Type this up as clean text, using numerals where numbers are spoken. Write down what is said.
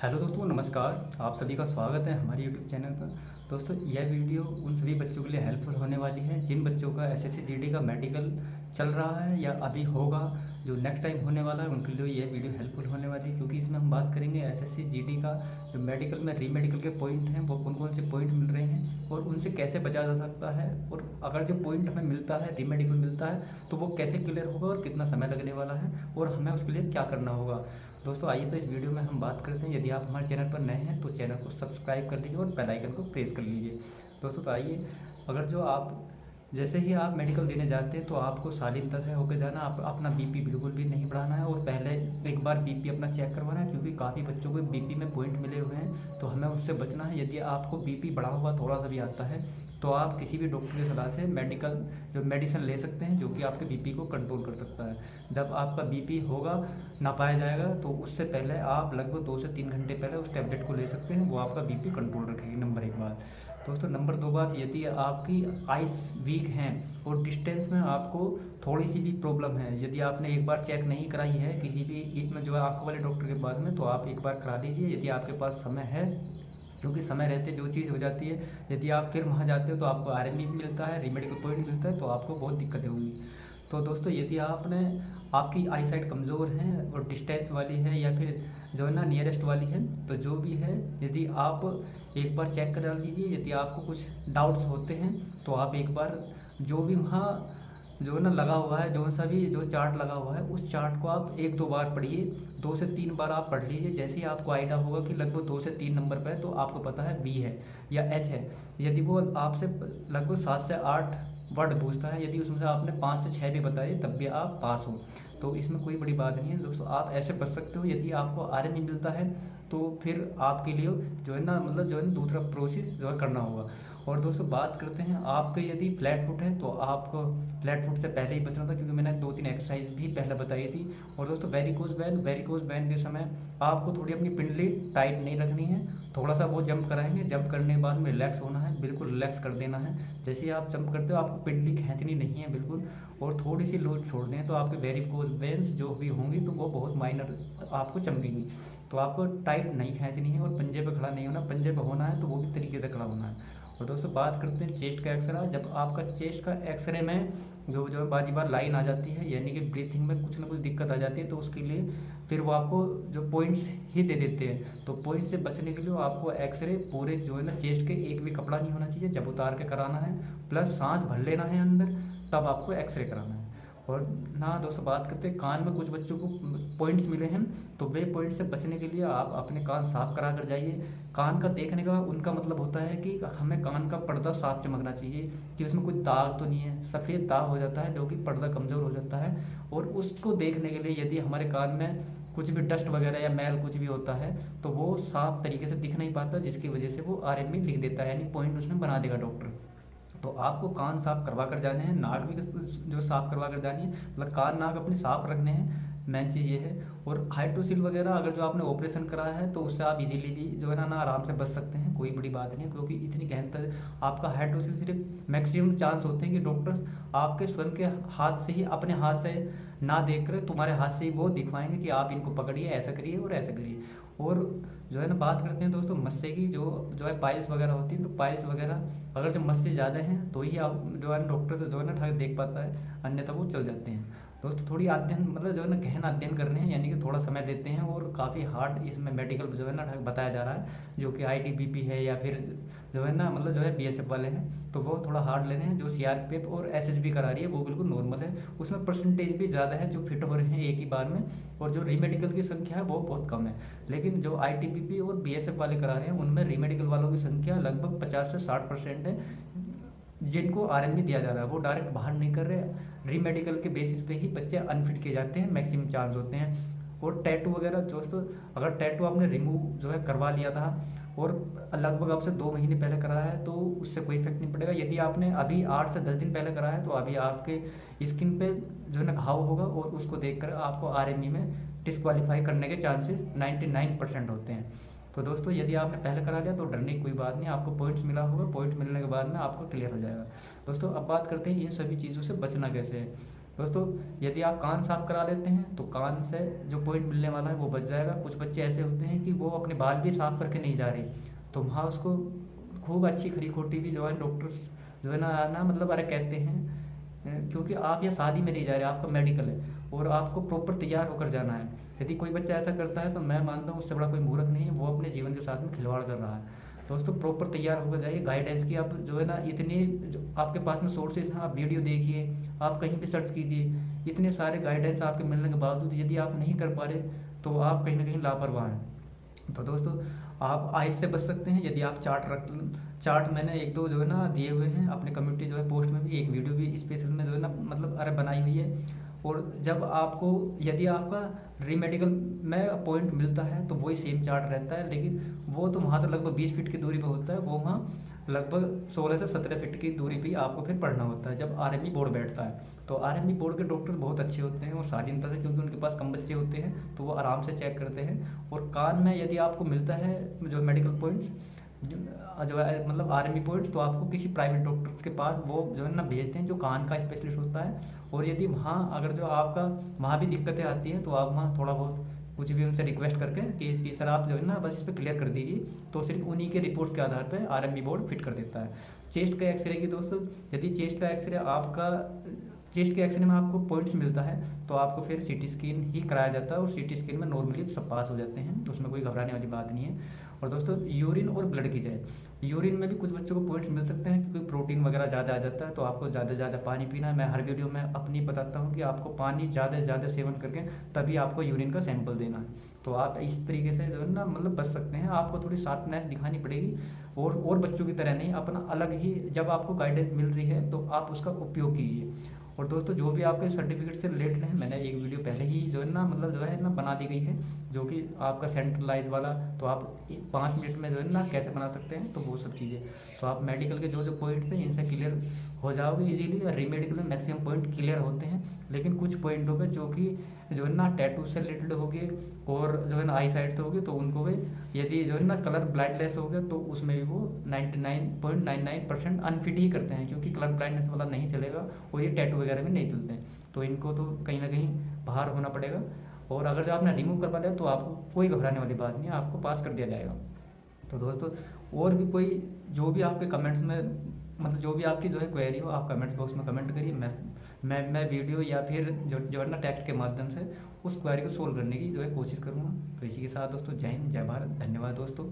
Hello दोस्तों, नमस्कार। आप सभी का स्वागत है हमारे यूट्यूब चैनल पर। दोस्तों, यह वीडियो उन सभी बच्चों के लिए हेल्पफुल होने वाली है जिन बच्चों का एसएससी जीडी का मेडिकल चल रहा है या अभी होगा, जो नेक्स्ट टाइम होने वाला है, उनके लिए यह वीडियो हेल्पफुल होने वाली है। क्योंकि इसमें हम बात करेंगे एसएससी जीडी का जो मेडिकल में री मेडिकल के पॉइंट हैं, वो कौन कौन से पॉइंट मिल रहे हैं और उनसे कैसे बचा जा सकता है, और अगर जो पॉइंट हमें मिलता है, री मेडिकल मिलता है, तो वो कैसे क्लियर होगा और कितना समय लगने वाला है और हमें उसके लिए क्या करना होगा। दोस्तों, आइए तो इस वीडियो में हम बात करते हैं। यदि आप हमारे चैनल पर नए हैं तो चैनल को सब्सक्राइब कर लीजिए और बेल आइकन को प्रेस कर लीजिए। दोस्तों, तो आइए, अगर जो आप जैसे ही आप मेडिकल देने जाते हैं तो आपको शालीनता से होकर जाना। आप अपना बीपी बिल्कुल भी नहीं बढ़ाना है और पहले एक बार बीपी अपना चेक करवाना है, क्योंकि काफ़ी बच्चों को बीपी में पॉइंट मिले हुए हैं, तो हमें उससे बचना है। यदि आपको बीपी बढ़ा हुआ थोड़ा सा भी आता है तो आप किसी भी डॉक्टर की सलाह से मेडिकल जो मेडिसिन ले सकते हैं, जो कि आपके बीपी को कंट्रोल कर सकता है। जब आपका बीपी होगा, नापाया जाएगा, तो उससे पहले आप लगभग 2 से 3 घंटे पहले उस टैबलेट को ले सकते हैं। वो आपका बीपी कंट्रोल रखेगी, नंबर 1 बात। दोस्तों, नंबर 2 बात, यदि आपकी आइस वीक हैं और डिस्टेंस में आपको थोड़ी सी भी प्रॉब्लम है, यदि आपने एक बार चेक नहीं कराई है किसी भी इसमें जो है आँखों वाले डॉक्टर के पास में, तो आप एक बार करा लीजिए यदि आपके पास समय है। क्योंकि समय रहते जो चीज़ हो जाती है, यदि आप फिर वहाँ जाते हो तो आपको आरएमपी भी मिलता है, री मेडिकल पॉइंट मिलता है, तो आपको बहुत दिक्कतें होंगी। तो दोस्तों, यदि आपकी आई साइट कमज़ोर है और डिस्टेंस वाली है या फिर जो है ना नियरेस्ट वाली है, तो जो भी है, यदि आप एक बार चेक करा लीजिए। यदि आपको कुछ डाउट्स होते हैं तो आप एक बार जो भी वहाँ जो है ना लगा हुआ है, जो सा भी जो चार्ट लगा हुआ है, उस चार्ट को आप 1-2 बार पढ़िए। 2 से 3 बार आप पढ़ लीजिए। जैसे ही आपको आइडिया होगा कि लगभग 2 से 3 नंबर पर है, तो आपको पता है बी है या एच है। यदि वो आपसे लगभग 7 से 8 वर्ड पूछता है, यदि उसमें से आपने 5 से 6 भी बताए, तब भी आप पास हो। तो इसमें कोई बड़ी बात नहीं है दोस्तों, आप ऐसे बच सकते हो। यदि आपको आरएमपी मिलता है तो फिर आपके लिए जो है ना जो है ना दूसरा प्रोसेस जो है करना होगा। और दोस्तों, बात करते हैं, आपके यदि फ्लैट फुट है तो आपको फ्लैट फुट से पहले ही बचना था, क्योंकि मैंने 2-3 एक्सरसाइज भी पहले बताई थी। और दोस्तों, वेरिकोज वैन के समय आपको थोड़ी अपनी पिंडली टाइट नहीं रखनी है। थोड़ा सा वो जंप कराएंगे, जंप करने के बाद में रिलैक्स होना है, बिल्कुल रिलैक्स कर देना है। जैसे ही आप जंप करते हो, आपको पिंडली खींचनी नहीं है बिल्कुल, और थोड़ी सी लोड छोड़ दें तो आपके वेरिकोज वेन्स जो भी होंगी तो वो बहुत माइनर आपको चमकेंगी। तो आपको टाइट नहीं खींचनी है और पंजे पे खड़ा नहीं होना। पंजे पे होना है तो वो भी तरीके से खड़ा होना है। और दोस्तों, बात करते हैं चेस्ट का एक्सरे। जब आपका चेस्ट का एक्सरे में जो बाजी बार लाइन आ जाती है, यानी कि ब्रीथिंग में कुछ ना कुछ दिक्कत आ जाती है, तो उसके लिए फिर वो आपको जो पॉइंट्स ही दे देते हैं। तो पॉइंट से बचने के लिए आपको एक्सरे पूरे जो है ना चेस्ट के एक भी कपड़ा नहीं होना चाहिए, जब उतार के कराना है, प्लस सांस भर लेना है अंदर, तब आपको एक्सरे कराना है। और ना दोस्तों, बात करते हैं कान में कुछ बच्चों को पॉइंट्स मिले हैं, तो वे पॉइंट से बचने के लिए आप अपने कान साफ करा कर जाइए। कान का देखने का उनका मतलब होता है कि हमें कान का पर्दा साफ चमकना चाहिए, कि उसमें कुछ दाग तो नहीं है। सफ़ेद दाग हो जाता है जो कि पर्दा कमज़ोर हो जाता है, और उसको देखने के लिए यदि हमारे कान में कुछ भी डस्ट वगैरह या मैल कुछ भी होता है, तो वो साफ तरीके से दिख नहीं पाता, जिसकी वजह से वो आरएमपी लिख देता है, यानी पॉइंट उसमें बना देगा डॉक्टर। तो आपको कान साफ करवा कर जाने हैं, नाक भी जो साफ करवा कर जानी है, मतलब कान नाक अपने साफ रखने हैं, मेन चीज़ ये है। और हाइड्रोसील वगैरह अगर जो आपने ऑपरेशन कराया है तो उससे आप इजीली भी जो है ना आराम से बच सकते हैं, कोई बड़ी बात नहीं है। क्योंकि इतनी गहनता आपका हाइड्रोसील सिर्फ मैक्सिमम चांस होते हैं कि डॉक्टर्स आपके स्वयं के हाथ से ही, अपने हाथ से ना देख कर तुम्हारे हाथ से ही वो दिखवाएंगे कि आप इनको पकड़िए, ऐसा करिए और ऐसा करिए। और जो है ना, बात करते हैं दोस्तों मस्से की, जो है पाइल्स वगैरह होती है, तो पाइल्स वगैरह अगर जो मस्से ज़्यादा हैं तो ही आप जो है डॉक्टर से जो है ना ठाक देख पाता है, अन्यथा वो चल जाते हैं। दोस्तों, थोड़ी अध्ययन मतलब जो है ना गहन अध्ययन करने हैं, यानी कि थोड़ा समय देते हैं, और काफ़ी हार्ड इसमें मेडिकल जो है ना बताया जा रहा है, जो कि आईटीबीपी है या फिर जो है ना जो है बीएसएफ वाले हैं, तो वो थोड़ा हार्ड लेने हैं। जो सीआरपीएफ और एसएसबी करा रही है वो बिल्कुल नॉर्मल है, उसमें परसेंटेज भी ज़्यादा है जो फिट हो रहे हैं एक ही बार में, और जो रीमेडिकल की संख्या है वो बहुत कम है। लेकिन जो आईटीबीपी और बीएसएफ वाले करा रहे हैं उनमें रीमेडिकल वालों की संख्या लगभग 50 से 60% है, जिनको आरएमपी दिया जा रहा है। वो डायरेक्ट बाहर नहीं कर रहे, री मेडिकल के बेसिस पे ही बच्चे अनफिट किए जाते हैं, मैक्सिमम चांस होते हैं। और टैटू वगैरह दोस्तों, अगर टैटू आपने रिमूव जो है करवा लिया था और लगभग आपसे 2 महीने पहले कराया है, तो उससे कोई इफेक्ट नहीं पड़ेगा। यदि आपने अभी 8 से 10 दिन पहले कराया है, तो अभी आपके स्किन पे जो है ना घाव होगा, और उसको देखकर आपको आरएमपी में डिस्क्वालीफाई करने के चांसेस 99% होते हैं। तो दोस्तों, यदि आपने पहले करा लिया तो डरने की कोई बात नहीं, आपको पॉइंट्स मिला होगा, पॉइंट्स मिलने के बाद में आपको क्लियर हो जाएगा। दोस्तों, अब बात करते हैं इन सभी चीज़ों से बचना कैसे है। दोस्तों यदि आप कान साफ करा लेते हैं तो कान से जो पॉइंट मिलने वाला है वो बच जाएगा। कुछ बच्चे ऐसे होते हैं कि वो अपने बाल भी साफ करके नहीं जा रहे, तो वहाँ उसको खूब अच्छी खरी खोटी भी जो है डॉक्टर्स जो है ना मतलब अरे कहते हैं क्योंकि आप ये शादी में नहीं जा रहे, आपका मेडिकल है और आपको प्रॉपर तैयार होकर जाना है। यदि कोई बच्चा ऐसा करता है तो मैं मानता हूँ उससे बड़ा कोई मूर्ख नहीं है, वो अपने जीवन के साथ में खिलवाड़ कर रहा है। दोस्तों प्रॉपर तैयार होकर जाइए। गाइडेंस की आप जो है ना इतनी जो आपके पास में सोर्सेज हैं, आप वीडियो देखिए, आप कहीं पे सर्च कीजिए, इतने सारे गाइडेंस आपके मिलने के बावजूद यदि आप नहीं कर पा रहे तो आप कहीं ना कहीं लापरवाह हैं। तो दोस्तों आप आइस से बच सकते हैं यदि आप चार्ट मैंने एक दो जो है ना दिए हुए हैं अपने कम्युनिटी जो है पोस्ट में भी, एक वीडियो भी स्पेशल में जो है ना मतलब अरे बनाई हुई है। और जब आपको यदि आपका रीमेडिकल में पॉइंट मिलता है तो वही सेम चार्ट रहता है, लेकिन वो तो वहाँ तो लगभग 20 फीट की दूरी पर होता है, वो वहाँ लगभग 16 से 17 फीट की दूरी पे आपको फिर पढ़ना होता है जब आरएमई बोर्ड बैठता है। तो आरएमई बोर्ड के डॉक्टर बहुत अच्छे होते हैं और शालीनता से, क्योंकि उनके पास कम बच्चे होते हैं तो वो आराम से चेक करते हैं। और कान में यदि आपको मिलता है जो मेडिकल पॉइंट्स जो है मतलब आर्मी पॉइंट्स, तो आपको किसी प्राइवेट डॉक्टर्स के पास वो जो है ना भेजते हैं जो कान का स्पेशलिस्ट होता है। और यदि वहाँ अगर जो आपका वहाँ भी दिक्कतें आती हैं तो आप वहाँ थोड़ा बहुत कुछ भी उनसे रिक्वेस्ट करके कि सर आप जो है ना बस इस पर क्लियर कर दीजिए, तो सिर्फ उन्हीं के रिपोर्ट्स के आधार पर आरएमबी बोर्ड फिट कर देता है। चेस्ट का एक्सरे की दोस्तों, यदि चेस्ट के एक्सरे में आपको पॉइंट्स मिलता है तो आपको फिर सीटी स्कैन ही कराया जाता है, और सीटी स्कैन में नॉर्मली सब पास हो जाते हैं, तो उसमें कोई घबराने वाली बात नहीं है। और दोस्तों यूरिन और ब्लड की जाए, यूरिन में भी कुछ बच्चों को पॉइंट्स मिल सकते हैं क्योंकि प्रोटीन वगैरह ज़्यादा आ जाता है, तो आपको ज़्यादा से ज़्यादा पानी पीना है। मैं हर वीडियो में अपनी बताता हूँ कि आपको पानी ज़्यादा से ज़्यादा सेवन करके तभी आपको यूरिन का सैंपल देना है। तो आप इस तरीके से जो है ना मतलब बच सकते हैं। आपको थोड़ी शार्पनेस दिखानी पड़ेगी और बच्चों की तरह नहीं, अपना अलग ही जब आपको गाइडेंस मिल रही है तो आप उसका उपयोग कीजिए। और दोस्तों जो भी आपके सर्टिफिकेट से रिलेटेड है, मैंने एक वीडियो पहले ही जो है ना मतलब जो है ना बना दी गई है, जो कि आपका सेंट्रलाइज वाला, तो आप 5 मिनट में जो है ना कैसे बना सकते हैं, तो वो सब चीज़ें तो आप मेडिकल के जो जो पॉइंट्स हैं इनसे क्लियर हो जाओगे इजीली। और रीमेडिकल में मैक्सिमम पॉइंट क्लियर होते हैं, लेकिन कुछ पॉइंटों पे जो कि जो है ना टैटू से रिलेटेड हो गए और जो है ना आई साइड से हो गए, तो उनको भी यदि जो है ना कलर ब्लाइंडनेस हो गया तो उसमें भी वो 99.99% अनफिट ही करते हैं, क्योंकि कलर ब्लाइंडनेस वाला नहीं चलेगा और ये टैटू वगैरह में नहीं चलते हैं, तो इनको तो कहीं ना कहीं बाहर होना पड़ेगा। और अगर जो आपने रिमूव करवा लिया तो आपको कोई घबराने वाली बात नहीं है, आपको पास कर दिया जाएगा। तो दोस्तों और भी कोई जो भी आपके कमेंट्स में मतलब जो भी आपकी जो है क्वेरी हो, आप कमेंट्स बॉक्स में कमेंट करिए। मैं वीडियो या फिर जो है ना टेक्स्ट के माध्यम से उस क्वेरी को सोल्व करने की जो है कोशिश करूँगा। तो इसी के साथ दोस्तों जय हिंद, जय भारत, धन्यवाद दोस्तों।